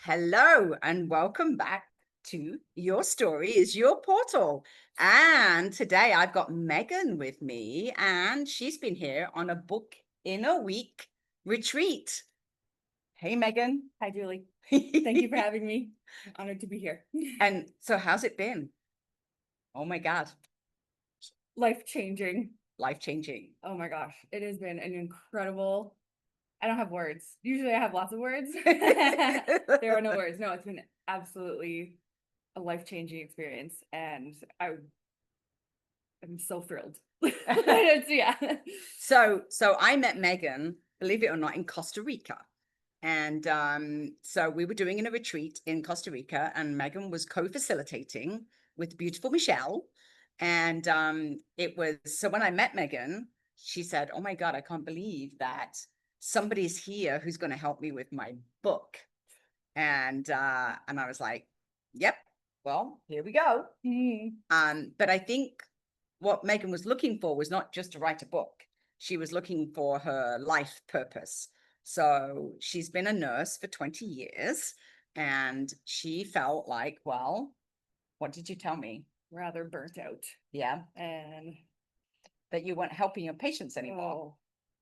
Hello and welcome back to Your Story is Your Portal. And today I've got Megan with me, and she's been here on a book in a week retreat. Hey, Megan. Hi, Julie. Thank you for having me. Honored to be here. And so, how's it been? Oh my God, Life-changing. life-changing. Oh my gosh. It has been an incredible. I don't have words. Usually I have lots of words. There are no words. No, it's been absolutely a life-changing experience. And I'm so thrilled. Yeah. So I met Megan, believe it or not, in Costa Rica. And so we were doing a retreat in Costa Rica, and Megan was co-facilitating with beautiful Michelle. And it was so when I met Megan, she said, "Oh my God, I can't believe that somebody's here who's going to help me with my book." And I was like, "Yep, well, here we go." But I think what Megan was looking for was not just to write a book. She was looking for her life purpose. So she's been a nurse for 20 years, and she felt like, well, what did you tell me? Rather burnt out. Yeah, And that you weren't helping your patients anymore. oh,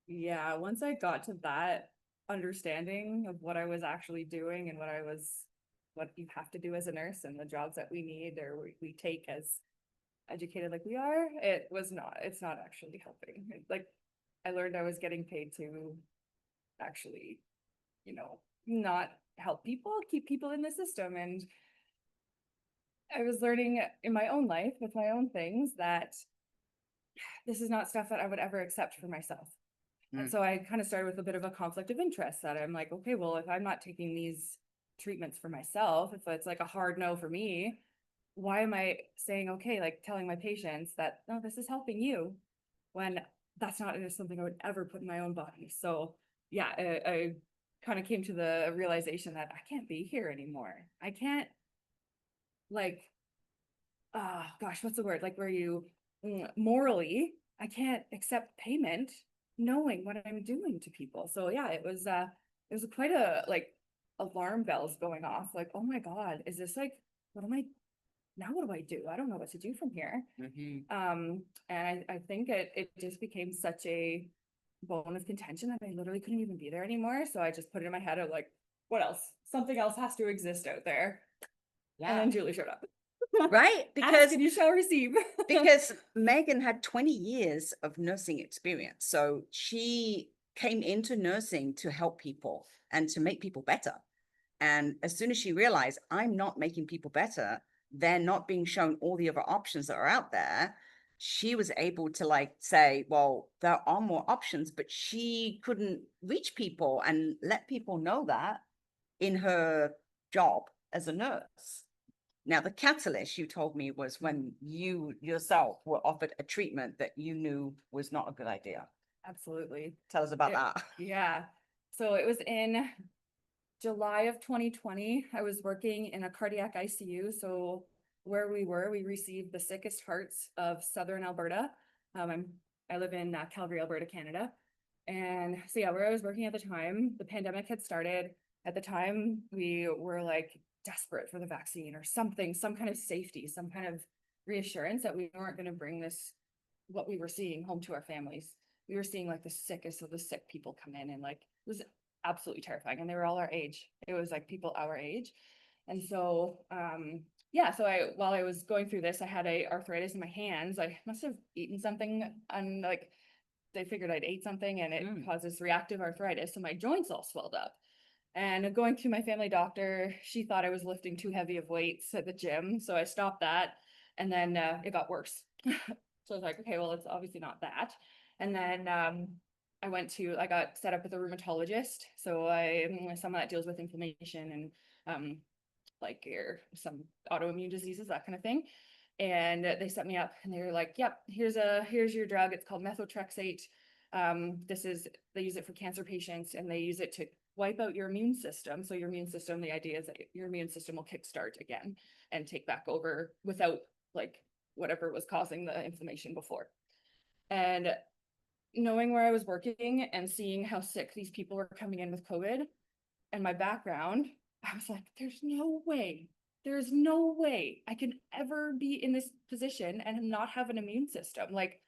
yeah. Once I got to that understanding of what I was actually doing and what you have to do as a nurse and the jobs that we need or we take as educated like we are, it's not actually helping. Like I learned I was getting paid to actually, not help people, keep people in the system. And I was learning in my own life with my own things that this is not stuff that I would ever accept for myself. And so I kind of started with a bit of a conflict of interest that I'm like, okay, well, if I'm not taking these treatments for myself, if it's like a hard no for me, why am I saying, okay, like telling my patients that, no, this is helping you when that's not something I would ever put in my own body. So yeah, I kind of came to the realization that I can't be here anymore. I can't like, gosh, what's the word? Like where you morally, I can't accept payment knowing what I'm doing to people. So yeah, it was quite a like alarm bells going off. Like, oh my God, is this like, what am I now? What do I do? I don't know what to do from here. And I think it just became such a bone of contention that I literally couldn't even be there anymore. So I just put it in my head of like, what else? Something else has to exist out there. And Yeah. then Julie showed up. Right. Ask and you shall receive. Because Megan had 20 years of nursing experience. So she came into nursing to help people and to make people better. And as soon as she realized, I'm not making people better, they're not being shown all the other options that are out there, she was able to like say, well, there are more options, but she couldn't reach people and let people know that in her job as a nurse. Now, the catalyst you told me was when you yourself were offered a treatment that you knew was not a good idea. Absolutely. Tell us about that. Yeah. So it was in July of 2020. I was working in a cardiac ICU. So where we received the sickest hearts of Southern Alberta. I live in Calgary, Alberta, Canada. And so yeah, where I was working at the time, the pandemic had started. At the time, we were like desperate for the vaccine or something, some kind of safety, some kind of reassurance that we weren't going to bring this, what we were seeing home to our families. We were seeing like the sickest of the sick people come in, and like it was absolutely terrifying. And they were all our age. It was like people our age. And so yeah, so while I was going through this, I had a arthritis in my hands. I must have eaten something, and like they figured I'd ate something and it causes reactive arthritis. So my joints all swelled up. And going to my family doctor, she thought I was lifting too heavy of weights at the gym. So I stopped that. And then it got worse. So I was like, okay, well, it's obviously not that. And then I got set up with a rheumatologist. So someone that deals with inflammation and like some autoimmune diseases, that kind of thing. And they set me up and they were like, yep, here's your drug. It's called methotrexate. They use it for cancer patients, and they use it to wipe out your immune system. So your immune system, the idea is that your immune system will kickstart again and take back over without like whatever was causing the inflammation before. And knowing where I was working and seeing how sick these people were coming in with COVID and my background, I was like, there's no way I can ever be in this position and not have an immune system. Like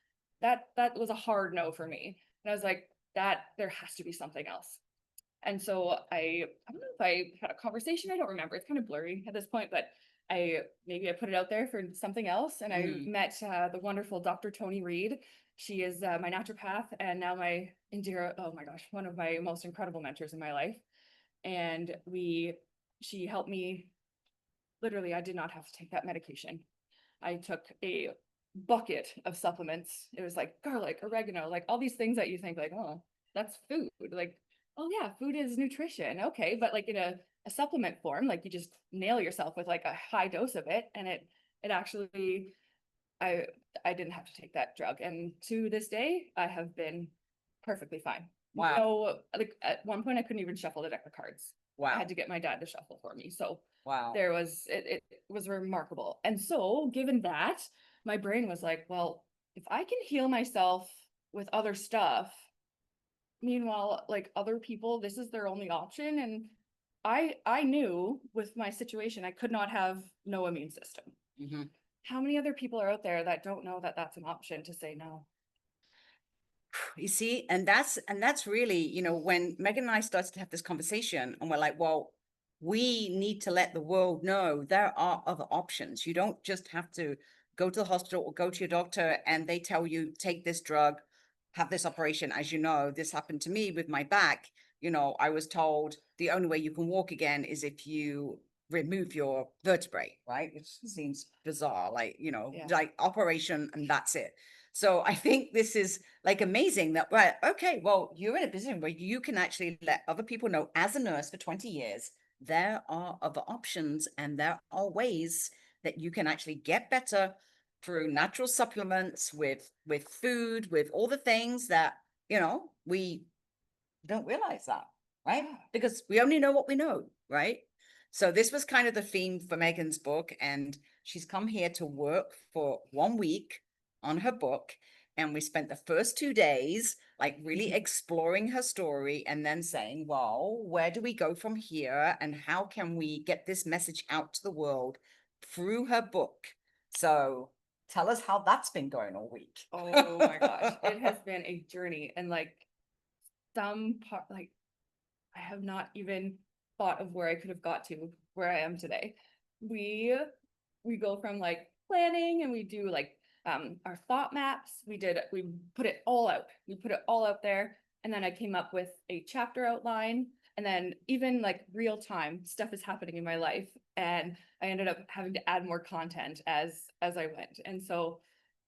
that was a hard no for me. And I was like, that there has to be something else. And so I don't know if I had a conversation, I don't remember. It's kind of blurry at this point, but maybe I put it out there for something else. And I met the wonderful Dr. Tony Reed. She is my naturopath and now my Indira, oh my gosh, one of my most incredible mentors in my life. And she helped me. Literally, I did not have to take that medication. I took a bucket of supplements. It was like garlic, oregano, like all these things that you think like, oh, that's food. Like, oh yeah, food is nutrition. Okay. But like in a supplement form, like you just nail yourself with like a high dose of it. And it actually, I, I didn't have to take that drug. And to this day, I have been perfectly fine. Wow. No, like at one point I couldn't even shuffle the deck of cards. I Wow. had to get my dad to shuffle for me. So Wow. it was remarkable. And so given that, my brain was like, well, if I can heal myself with other stuff, meanwhile, like other people, this is their only option. And I knew with my situation, I could not have no immune system. Mm-hmm. How many other people are out there that don't know that that's an option to say no? You see, and that's really, you know, when Megan and I started to have this conversation and we're like, well, we need to let the world know there are other options. You don't just have to go to the hospital or go to your doctor and they tell you, take this drug, have this operation. As you know, this happened to me with my back. You know, I was told the only way you can walk again is if you remove your vertebrae, right? Which seems bizarre, like, you know, Yeah. like operation and that's it. So I think this is like amazing that, right, okay, well, you're in a position where you can actually let other people know as a nurse for 20 years, there are other options and there are ways that you can actually get better through natural supplements with food, with all the things that, you know, we don't realize that, right? Because we only know what we know, right? So this was kind of the theme for Megan's book, and she's come here to work for 1 week on her book. And we spent the first 2 days like really exploring her story and then saying, well, where do we go from here? And how can we get this message out to the world through her book? So tell us how that's been going all week. Oh my gosh, it has been a journey. And like some part, like I have not even thought of where I could have got to where I am today. We go from like planning and we do like our thought maps. We put it all out. We put it all out there. And then I came up with a chapter outline. And then even like real time stuff is happening in my life. And I ended up having to add more content as I went. And so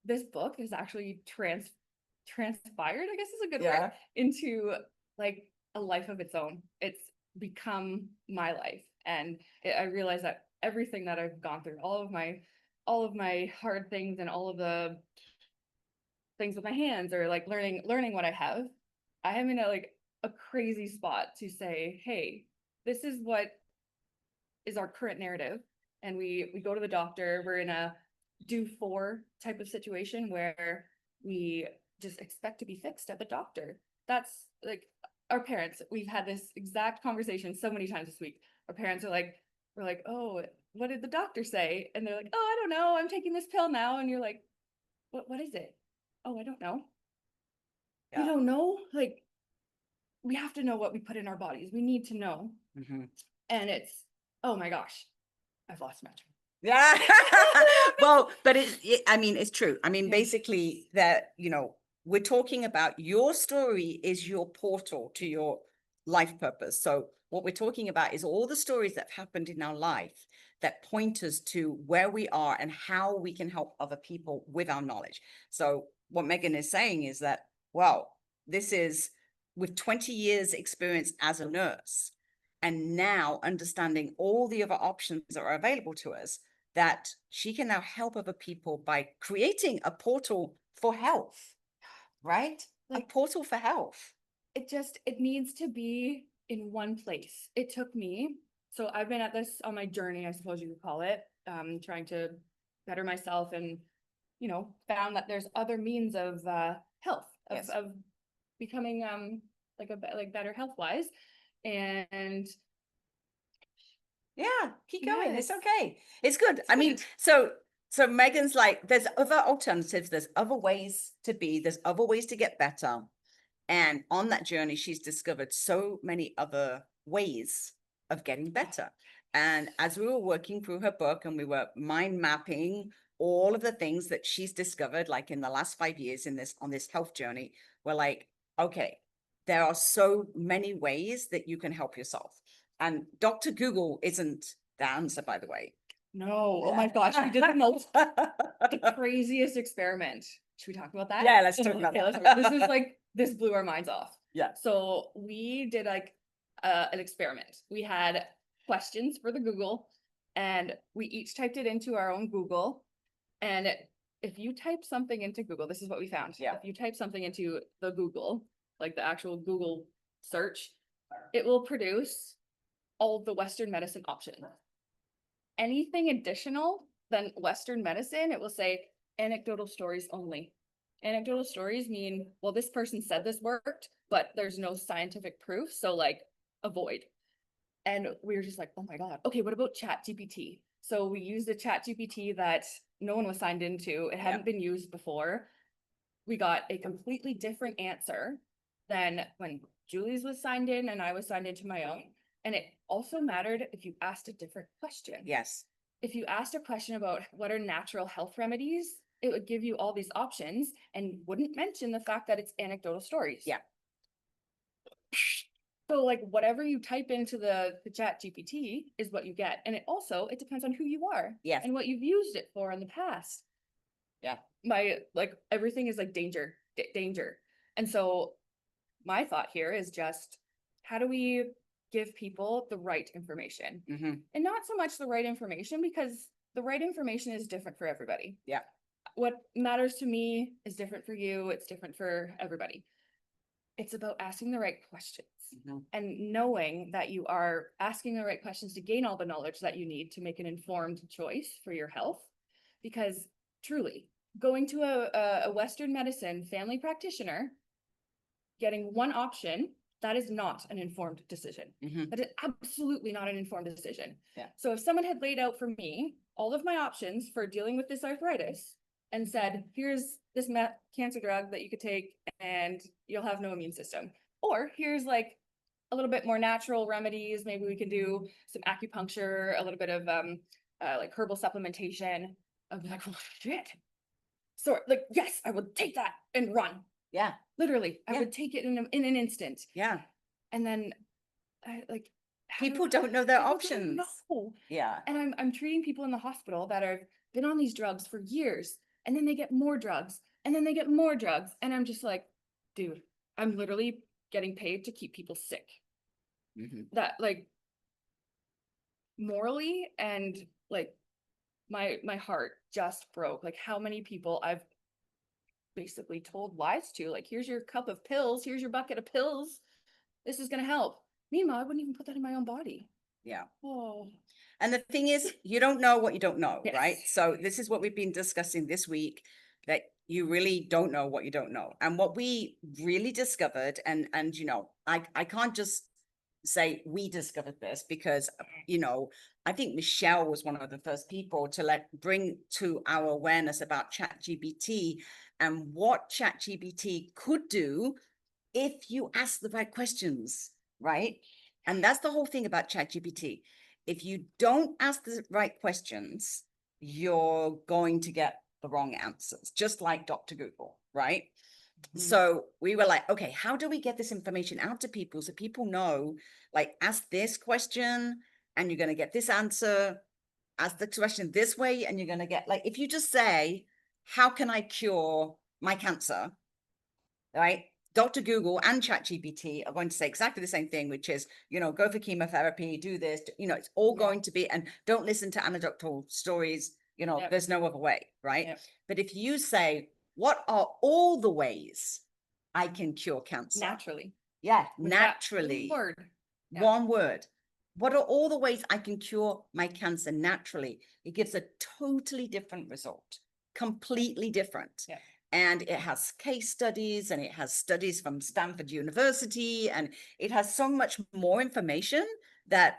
this book is actually transpired, I guess is a good word, into like a life of its own. It's become my life. And I realize that everything that I've gone through, all of my hard things and all of the things with my hands or like learning what I am in a crazy spot to say, hey, this is what is our current narrative. And we go to the doctor, we're in a do for type of situation where we just expect to be fixed at the doctor. That's like our parents. We've had this exact conversation so many times this week. Our parents are like, we're like, oh, what did the doctor say? And they're like, oh, I don't know. I'm taking this pill now. And you're like, what is it? Oh, I don't know. You don't know? Like, we have to know what we put in our bodies. We need to know. Mm-hmm. And it's, oh my gosh, I've lost my train. Yeah. Well, but I mean, it's true. I mean, Yeah. basically that, you know, we're talking about your story is your portal to your life purpose. So what we're talking about is all the stories that have happened in our life that point us to where we are and how we can help other people with our knowledge. So what Megan is saying is that, well, this is with 20 years experience as a nurse and now understanding all the other options that are available to us, that she can now help other people by creating a portal for health, right? Like, a portal for health. It needs to be in one place. It took me, so I've been at this on my journey, I suppose you could call it, trying to better myself and, you know, found that there's other means of health, of becoming like better health wise. And Yeah, keep going. It's Yes. okay. It's good. I mean, good. so Megan's like, there's other alternatives, there's other ways to be, there's other ways to get better. And on that journey, she's discovered so many other ways of getting better. And as we were working through her book and we were mind mapping all of the things that she's discovered, like in the last 5 years on this health journey, we're like, okay, there are so many ways that you can help yourself. And Dr. Google isn't the answer, by the way. No, oh my gosh, we did the craziest experiment. Should we talk about that? Yeah, let's talk about Okay, that. this is like, this blew our minds off. Yeah. So we did like an experiment. We had questions for the Google and we each typed it into our own Google. And if you type something into Google, this is what we found. Yeah. If you type something into the Google, like the actual Google search, it will produce all of the Western medicine options. Anything additional than Western medicine, it will say anecdotal stories only. Anecdotal stories mean, well, this person said this worked, but there's no scientific proof. So like avoid. And we were just like, oh my God. Okay, what about Chat GPT? So we used a Chat GPT that no one was signed into. It hadn't been used before. We got a completely different answer than when Julie's was signed in and I was signed into my own. And it also mattered if you asked a different question. Yes. If you asked a question about what are natural health remedies, it would give you all these options and wouldn't mention the fact that it's anecdotal stories. Yeah. So like whatever you type into the Chat GPT is what you get. And it depends on who you are. Yes. And what you've used it for in the past. Yeah. Like everything is like danger. And so my thought here is just, how do we give people the right information? Mm-hmm. And not so much the right information, because the right information is different for everybody. Yeah. What matters to me is different for you. It's different for everybody. It's about asking the right questions and knowing that you are asking the right questions to gain all the knowledge that you need to make an informed choice for your health. Because truly, going to a Western medicine family practitioner, getting one option, that is not an informed decision. That is absolutely not an informed decision. Yeah. So if someone had laid out for me all of my options for dealing with this arthritis and said, here's this cancer drug that you could take and you'll have no immune system, or here's like a little bit more natural remedies, maybe we can do some acupuncture, a little bit of like herbal supplementation, I'd be like, oh shit. So like, yes, I would take that and run. Yeah. Literally, I would take it in an instant. Yeah. And then like people don't know their options. No. Yeah. And I'm treating people in the hospital that have been on these drugs for years, and then they get more drugs, and then they get more drugs. And I'm just like, dude, I'm literally getting paid to keep people sick. That like morally and like my heart just broke. Like how many people I've basically told lies to, like, here's your cup of pills, here's your bucket of pills, this is going to help. Meanwhile, I wouldn't even put that in my own body. Yeah. Oh. And the thing is, you don't know what you don't know, Yes. right? So this is what we've been discussing this week, that you really don't know what you don't know. And what we really discovered, and you know, I can't just say we discovered this, because you know, I think Michelle was one of the first people to bring to our awareness about ChatGPT and what ChatGPT could do if you ask the right questions, right? And that's the whole thing about ChatGPT. If you don't ask the right questions, you're going to get the wrong answers, just like Dr. Google, right? So we were like, okay, how do we get this information out to people so people know, like, ask this question and you're going to get this answer, ask the question this way and you're going to get, like, if you just say, how can I cure my cancer, right? Dr. Google and ChatGPT are going to say exactly the same thing, which is, you know, go for chemotherapy, do this, you know, it's all going to be, and don't listen to anecdotal stories, you know, there's no other way, right? But if you say, what are all the ways I can cure cancer? Naturally. Yeah, With naturally. One word. What are all the ways I can cure my cancer naturally? It gives a totally different result, completely different. And it has case studies, and it has studies from Stanford University, and it has so much more information that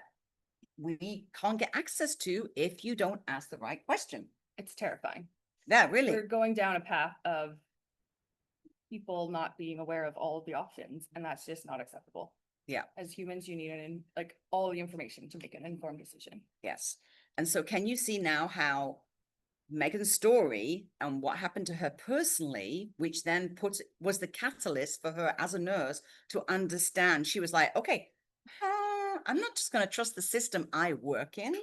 we can't get access to if you don't ask the right question. It's terrifying. Yeah, really. We're going down a path of people not being aware of all of the options, and that's just not acceptable. Yeah. As humans, you need like all the information to make an informed decision. Yes. And so can you see now how Megan's story and what happened to her personally, which then was the catalyst for her as a nurse to understand. She was like, okay, I'm not just going to trust the system I work in.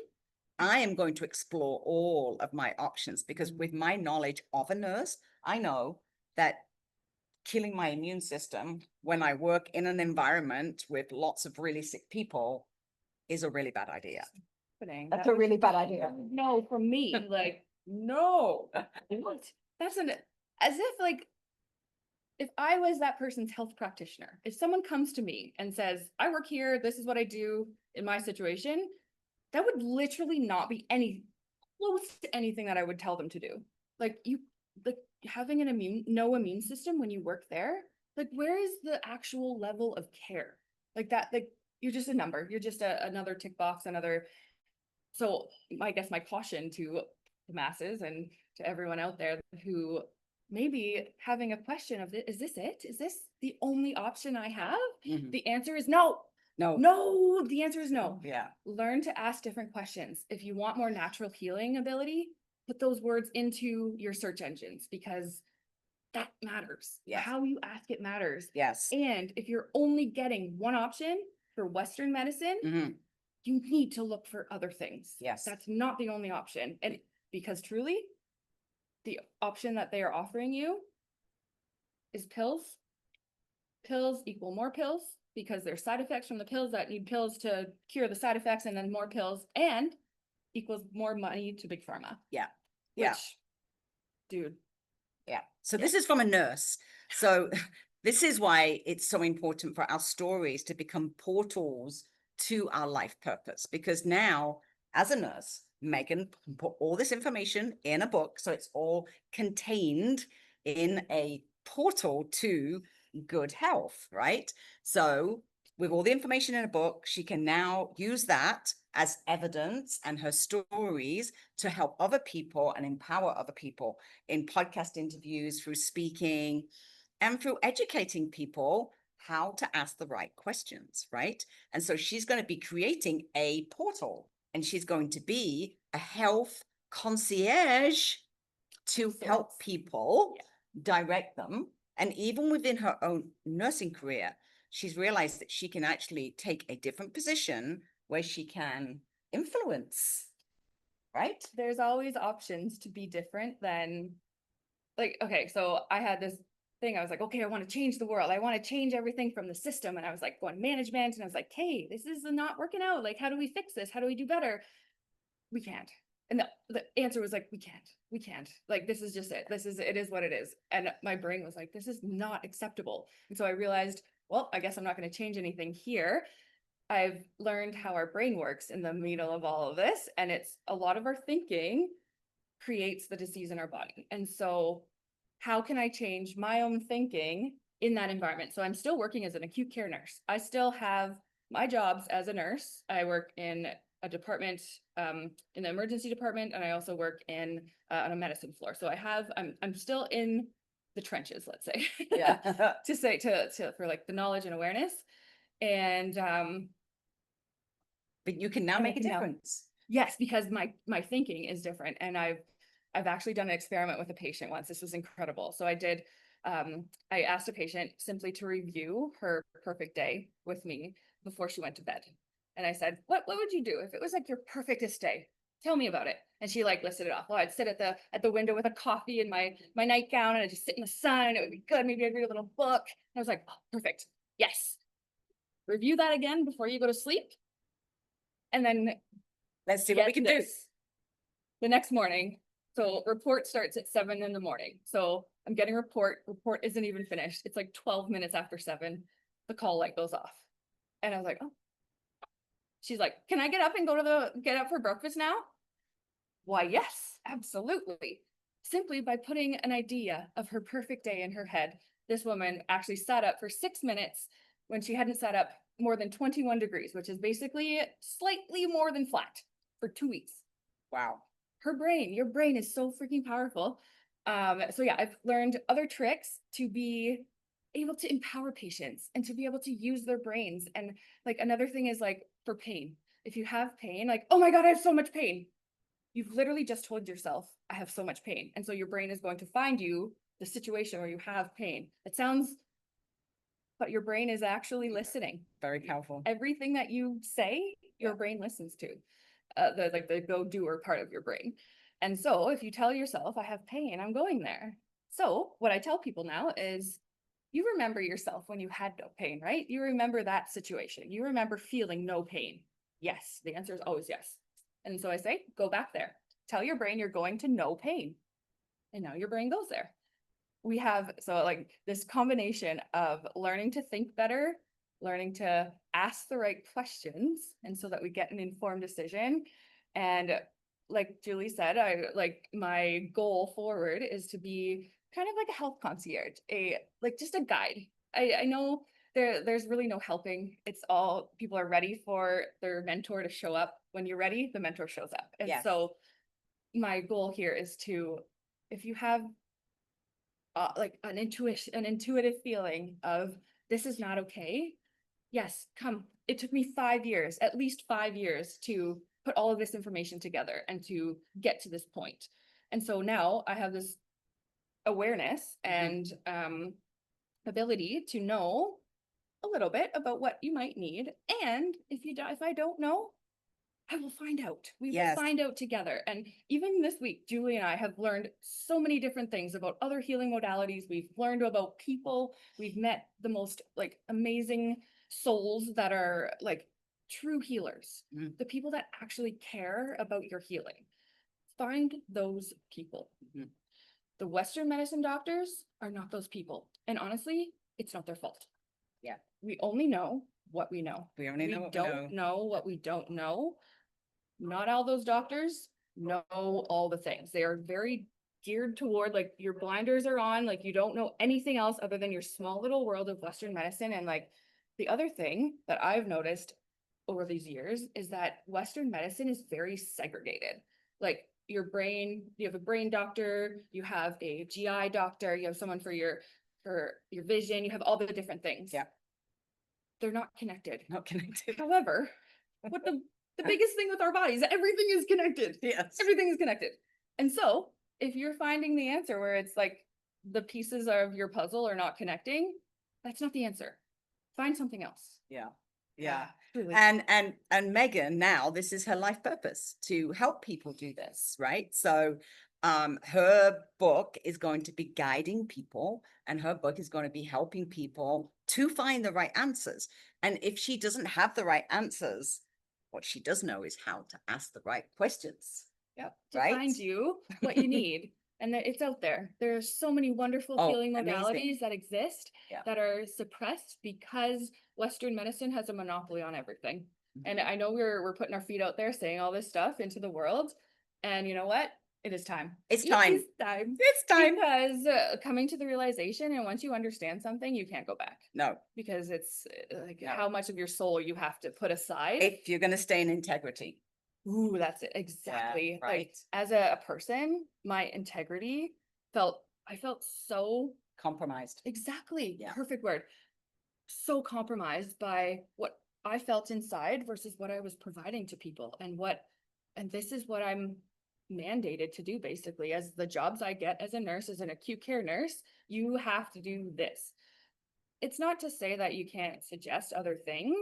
I am going to explore all of my options, because with my knowledge of a nurse, I know that killing my immune system when I work in an environment with lots of really sick people is a really bad idea. That's a really bad idea. No, for me, like, no. What? That's as if like, if I was that person's health practitioner, if someone comes to me and says, I work here, this is what I do in my situation, that would literally not be any close to anything that I would tell them to do. Like having no immune system when you work there, like where is the actual level of care? Like that, like you're just a number, you're just another tick box, so I guess my caution to the masses and to everyone out there who maybe having a question of, is this it? Is this the only option I have? Mhm. The answer is no. No, the answer is no. Yeah. Learn to ask different questions. If you want more natural healing ability, put those words into your search engines, because that matters. Yes. How you ask it matters. Yes. And if you're only getting one option for Western medicine, Mhm. you need to look for other things. Yes. That's not the only option. And because truly, the option that they are offering you is pills. Pills equal more pills, because there's side effects from the pills that need pills to cure the side effects, and then more pills, and equals more money to big pharma. Yeah. Which, Yeah. dude. Yeah. So this is from a nurse. So this is why it's so important for our stories to become portals to our life purpose, because now as a nurse, Megan can put all this information in a book. So it's all contained in a portal to good health, right? So with all the information in a book, she can now use that as evidence and her stories to help other people and empower other people in podcast interviews, through speaking, and through educating people how to ask the right questions, right? And so she's going to be creating a portal, and she's going to be a health concierge to help people, direct them. And even within her own nursing career, she's realized that she can actually take a different position where she can influence, right? There's always options to be different than, like, okay, so I had this thing, I was like, okay, I want to change the world. I want to change everything from the system. And I was like going management, and I was like, hey, this is not working out. Like, how do we fix this? How do we do better? We can't. And the answer was like, we can't. Like, this is just it. It is what it is. And my brain was like, this is not acceptable. And so I realized, well, I guess I'm not going to change anything here. I've learned how our brain works in the middle of all of this. And it's a lot of our thinking creates the disease in our body. And so how can I change my own thinking in that environment? So I'm still working as an acute care nurse. I still have my jobs as a nurse. I work in a department, in the emergency department, and I also work in on a medicine floor. So I'm still in the trenches, let's say, Yeah. to for like the knowledge and awareness. And but you can now make a difference. Yes, because my thinking is different. And I've actually done an experiment with a patient once. This was incredible. So I asked a patient simply to review her perfect day with me before she went to bed. And I said, what would you do if it was like your perfectest day? Tell me about it. And she like listed it off. Well, I'd sit at the window with a coffee and my nightgown, and I'd just sit in the sun, and it would be good. Maybe I'd read a little book. And I was like, oh, perfect. Yes. Review that again before you go to sleep. And then let's see what we can do. The next morning, so report starts at 7 in the morning. So I'm getting report isn't even finished. It's like 12 minutes after 7, the call light goes off. And I was like, oh. She's like, can I get up and get up for breakfast now? Why, yes, absolutely. Simply by putting an idea of her perfect day in her head, this woman actually sat up for 6 minutes when she hadn't sat up more than 21 degrees, which is basically slightly more than flat for 2 weeks. Wow. Your brain is so freaking powerful. So yeah, I've learned other tricks to be able to empower patients and to be able to use their brains. And like another thing is like for pain, if you have pain, like, oh my God, I have so much pain. You've literally just told yourself, I have so much pain. And so your brain is going to find you the situation where you have pain. It sounds, but your brain is actually listening. Very powerful. Everything that you say, your brain listens to. The go-doer part of your brain. And so if you tell yourself, I have pain, I'm going there. So what I tell people now is, you remember yourself when you had no pain, right? You remember that situation. You remember feeling no pain. Yes, the answer is always yes. And so I say, go back there. Tell your brain you're going to no pain. And now your brain goes there. We have, so like this combination of learning to think better, learning to ask the right questions, and so that we get an informed decision. And like Julie said, my goal forward is to be kind of like a health concierge, just a guide. I know there's really no helping. It's all, people are ready for their mentor to show up. When you're ready, the mentor shows up. And Yes. so my goal here is to, if you have like an intuitive feeling of this is not okay. Yes, come. It took me 5 years, at least 5 years, to put all of this information together and to get to this point. And so now I have this awareness and ability to know a little bit about what you might need. And if I don't know, I will find out. We will find out together. And even this week, Julie and I have learned so many different things about other healing modalities. We've learned about people. We've met the most like amazing souls that are like true healers, the people that actually care about your healing. Find those people. The Western medicine doctors are not those people. And honestly, it's not their fault. Yeah. We only know what we know. We only know what we don't know what we don't know. Not all those doctors know all the things. They are very geared toward, like, your blinders are on, like you don't know anything else other than your small little world of Western medicine. And like the other thing that I've noticed over these years is that Western medicine is very segregated. Like your brain, you have a brain doctor, you have a GI doctor, you have someone for your vision, you have all the different things. Yeah. They're not connected. Not connected. However, what the biggest thing with our bodies, everything is connected. Yes. Everything is connected. And so if you're finding the answer where it's like the pieces of your puzzle are not connecting, that's not the answer. Find something else. Yeah. Yeah. Truly. And Megan, now this is her life purpose, to help people do this, right? So her book is going to be guiding people, and her book is going to be helping people to find the right answers. And if she doesn't have the right answers, what she does know is how to ask the right questions. Yep. To Right? find you what you need. And it's out there. There's so many wonderful healing modalities that exist that are suppressed because Western medicine has a monopoly on everything. And I know we're putting our feet out there saying all this stuff into the world. And you know what? It is time. It's time. It is time. It's time. Because coming to the realization, and once you understand something, you can't go back. No. Because it's like how much of your soul you have to put aside. If you're going to stay in integrity. Ooh, that's it. Exactly. Yeah, right. Like as a person, my integrity I felt so compromised. Exactly. Yeah. Perfect word. So compromised by what I felt inside versus what I was providing to people, and this is what I'm mandated to do basically as the jobs I get as a nurse, as an acute care nurse. You have to do this. It's not to say that you can't suggest other things.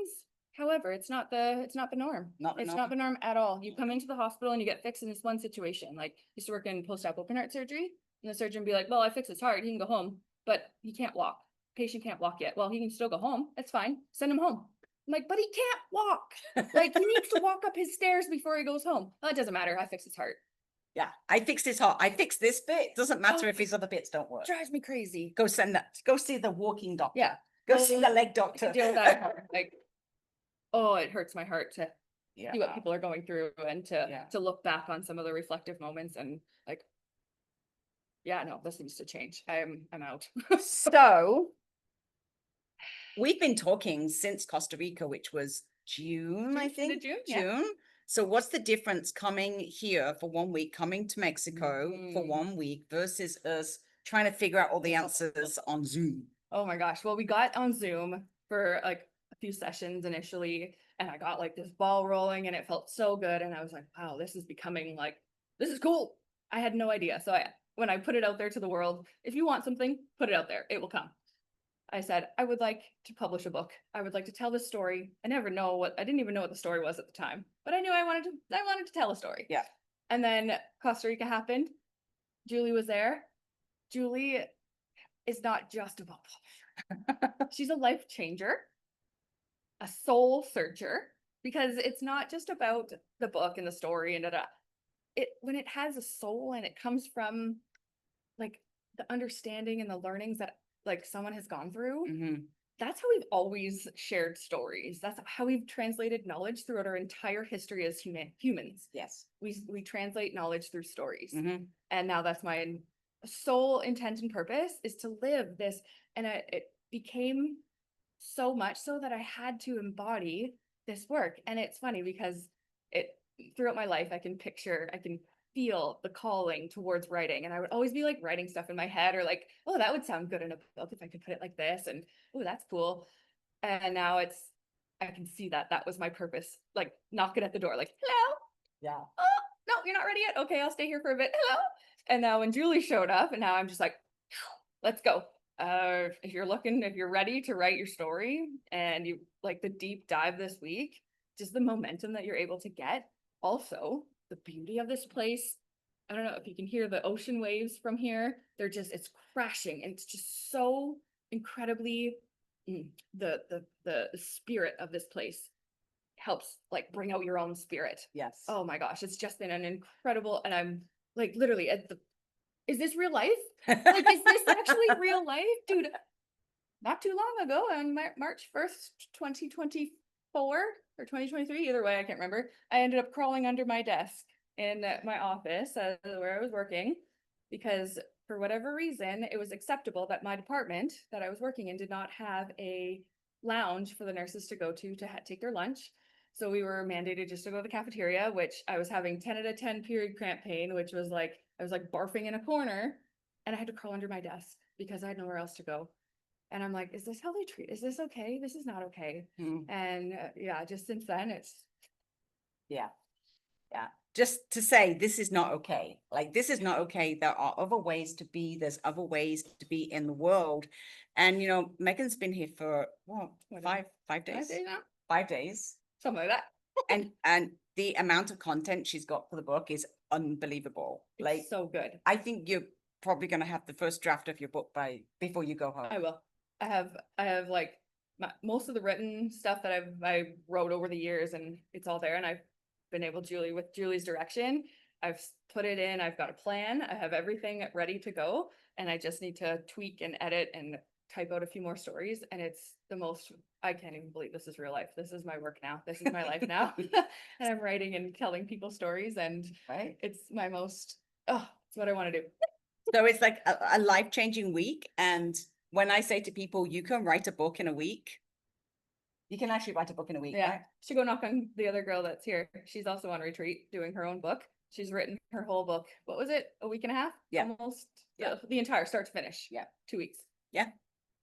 However, it's not the norm. It's not the norm at all. You come into the hospital and you get fixed in this one situation. Like, I used to work in post-op open heart surgery, and the surgeon be like, well, I fixed his heart, he can go home, but he can't walk. Patient can't walk yet. Well, he can still go home. That's fine. Send him home. I'm like, but he can't walk. Like, he needs to walk up his stairs before he goes home. Well, it doesn't matter. I fixed his heart. Yeah, I fixed his heart. I fixed this bit. Doesn't matter if his other bits don't work. Drives me crazy. Go see the walking doctor. Yeah. Go see the leg doctor. Deal with that. Like, oh, it hurts my heart to Yeah. see what people are going through, and to look back on some of the reflective moments and like, yeah, no, this needs to change. I'm out. So we've been talking since Costa Rica, which was June, I End of think. June, yeah. June. So what's the difference coming here for 1 week, coming to Mexico for Mhm. 1 week versus us trying to figure out all the Oh. answers on Zoom? Oh my gosh. Well, we got on Zoom for like a few sessions initially, and I got like this ball rolling and it felt so good. And I was like, wow, this is becoming like, this is cool. I had no idea. So when I put it out there to the world, if you want something, put it out there. It will come. I said, I would like to publish a book. I would like to tell this story. I didn't even know what the story was at the time, but I knew I wanted to tell a story. Yeah. And then Costa Rica happened. Julie was there. Julie is not just a book publisher. She's a life changer, a soul searcher, because it's not just about the book and the story and da. When it has a soul and it comes from like the understanding and the learnings that like someone has gone through, Mhm. that's how we've always shared stories. That's how we've translated knowledge throughout our entire history as humans. Yes. We translate knowledge through stories. Mhm. And now that's my sole intent and purpose, is to live this. And it became so much so that I had to embody this work. And it's funny because it throughout my life, I can feel the calling towards writing. And I would always be like writing stuff in my head, or like, oh, that would sound good in a book if I could put it like this. And oh, that's cool. And now I can see that was my purpose, like knocking at the door, like, hello. Yeah. Oh, no, you're not ready yet. Okay, I'll stay here for a bit. Hello. And now when Julie showed up, and now I'm just like, let's go. If you're ready to write your story and you like the deep dive this week, just the momentum that you're able to get. Also, the beauty of this place. I don't know if you can hear the ocean waves from here. It's crashing, and it's just so incredibly the spirit of this place helps like bring out your own spirit. Yes. Oh my gosh, it's just been an incredible, and I'm like literally is this real life? Like, is this actually real life? Dude, not too long ago on March 1st, 2024 or 2023, either way, I can't remember. I ended up crawling under my desk in my office where I was working because for whatever reason, it was acceptable that my department that I was working in did not have a lounge for the nurses to go to take their lunch. So we were mandated just to go to the cafeteria, which I was having 10 out of 10 period cramp pain, which was like, I was like barfing in a corner, and I had to crawl under my desk because I had nowhere else to go. And I'm like, is this how they treat? Is this okay? This is not okay. And yeah, just since then, Yeah. Just to say, this is not okay. Like, this is not okay. There are other ways to be. There's other ways to be in the world. And, Megan's been here for what, five days? 5 days now, 5 days. something like that. And the amount of content she's got for the book is unbelievable. It's Like, so good. I think you're probably going to have the first draft of your book before you go home. I will. I have like most of the written stuff that I wrote over the years, and it's all there. And I've been able with Julie's direction, I've put it in. I've got a plan. I have everything ready to go, and I just need to tweak and edit and type out a few more stories. And it's the most. I can't even believe this is real life. This is my work now. This is my life now. And I'm writing and telling people stories, and Right. it's my most. Oh, it's what I want to do. So it's like a life-changing week. And when I say to people, you can write a book in a week, you can actually write a book in a week. Yeah. Right? Should go knock on the other girl that's here. She's also on retreat doing her own book. She's written her whole book. What was it? A week and a half? Yeah. Almost. Yeah. The entire start to finish. Yeah. 2 weeks. Yeah.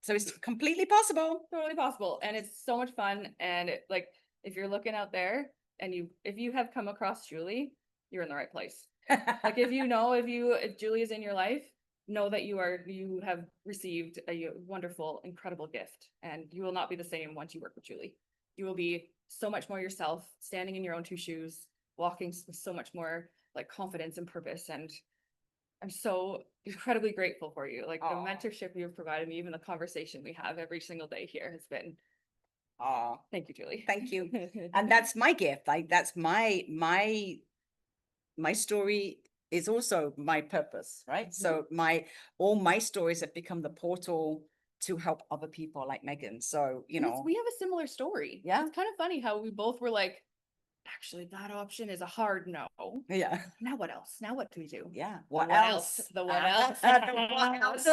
So it's completely possible. Totally possible. And it's so much fun. And like, if you're looking out there and if you have come across Julie, you're in the right place. Like if Julie is in your life, know that you have received a wonderful, incredible gift, and you will not be the same once you work with Julie. You will be so much more yourself, standing in your own two shoes, walking with so much more like confidence and purpose. And I'm so incredibly grateful for you. Like the mentorship you've provided me, even the conversation we have every single day here has been. Thank you, Julie. Thank you. And that's my gift. Like, that's my story is also my purpose, right? So all my stories have become the portal to help other people like Megan. So, we have a similar story. Yeah. It's kind of funny how we both were like, actually, that option is a hard no. Yeah. Now what else? Now what do we do? Yeah. The What else? The what Ah, else? the what else?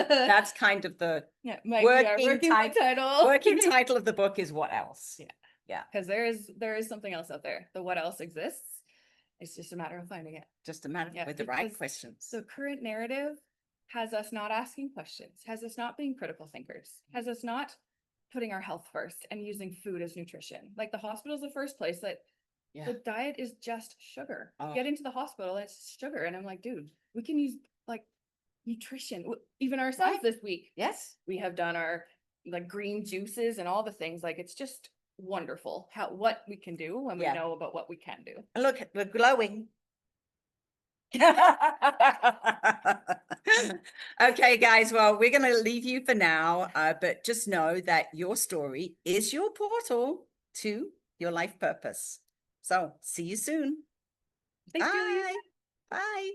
That's kind of the Yeah, working title. working title of the book is What Else? Yeah. Yeah. Because there is something else out there. The what else exists. It's just a matter of finding it. Just a matter Yeah, with the right because questions. The current narrative has us not asking questions, has us not being critical thinkers, has us not putting our health first and using food as nutrition. Like the hospital is the first place that Yeah. the diet is just sugar. Oh. Get into the hospital, it's sugar. And I'm like, dude, we can use like nutrition. Even ourselves Right. this week. Yes. We have done our like green juices and all the things. Like it's just wonderful what we can do when we Yeah. know about what we can do. And look, we're glowing. Okay, guys. Well, we're going to leave you for now, but just know that your story is your portal to your life purpose. So see you soon. Thank you. Bye. Bye.